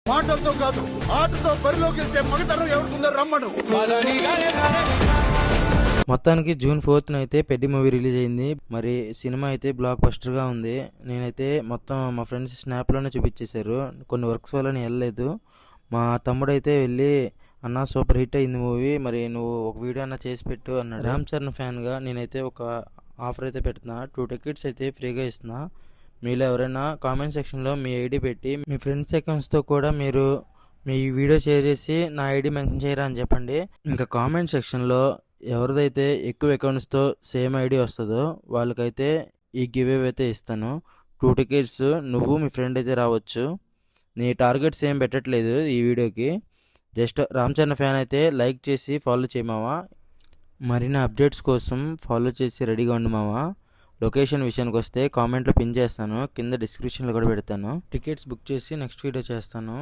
మాటలతో కాదు ఆటతో బరిలోకి వెళ్తే మగతనం ఎవరికుందో రమ్మను. మొత్తానికి జూన్ 4th అయితే పెద్ది మూవీ రిలీజ్ అయింది. మరి సినిమా అయితే బ్లాక్ బస్టర్గా ఉంది. నేనైతే మొత్తం మా ఫ్రెండ్స్ స్నాప్లోనే చూపించేశారు. కొన్ని వర్క్స్ వల్ల నేను వెళ్ళలేదు. మా తమ్ముడైతే వెళ్ళి అన్న సూపర్ హిట్ అయింది మూవీ, మరి నువ్వు ఒక వీడియో అన్న చేసి పెట్టు అన్నాడు. రామ్ చరణ్ ఫ్యాన్గా నేనైతే ఒక ఆఫర్ అయితే పెడుతున్నా. 2 టికెట్స్ అయితే ఫ్రీగా ఇస్తున్నా. మీలో ఎవరైనా కామెంట్ సెక్షన్లో మీ ఐడి పెట్టి మీ ఫ్రెండ్స్ అకౌంట్స్తో కూడా మీరు మీ వీడియో షేర్ చేసి నా ఐడి మెన్షన్ చేయరా అని చెప్పండి. ఇంకా కామెంట్ సెక్షన్లో ఎవరిదైతే ఎక్కువ అకౌంట్స్తో సేమ్ ఐడి వస్తుందో వాళ్ళకైతే ఈ గివ్ అవే అయితే ఇస్తాను. 2 టికెట్స్ నువ్వు మీ ఫ్రెండ్ అయితే రావచ్చు. నీ టార్గెట్స్ ఏం పెట్టట్లేదు ఈ వీడియోకి. జస్ట్ రామ్ చరణ్ ఫ్యాన్ అయితే లైక్ చేసి ఫాలో చేయమావా. మరిన్ని అప్డేట్స్ కోసం ఫాలో చేసి రెడీగా ఉండు మావా. లొకేషన్ విషయానికి వస్తే కామెంట్లో పిన్ చేస్తాను, కింద డిస్క్రిప్షన్లో కూడా పెడతాను. టికెట్స్ బుక్ చేసి నెక్స్ట్ వీడియో చేస్తాను.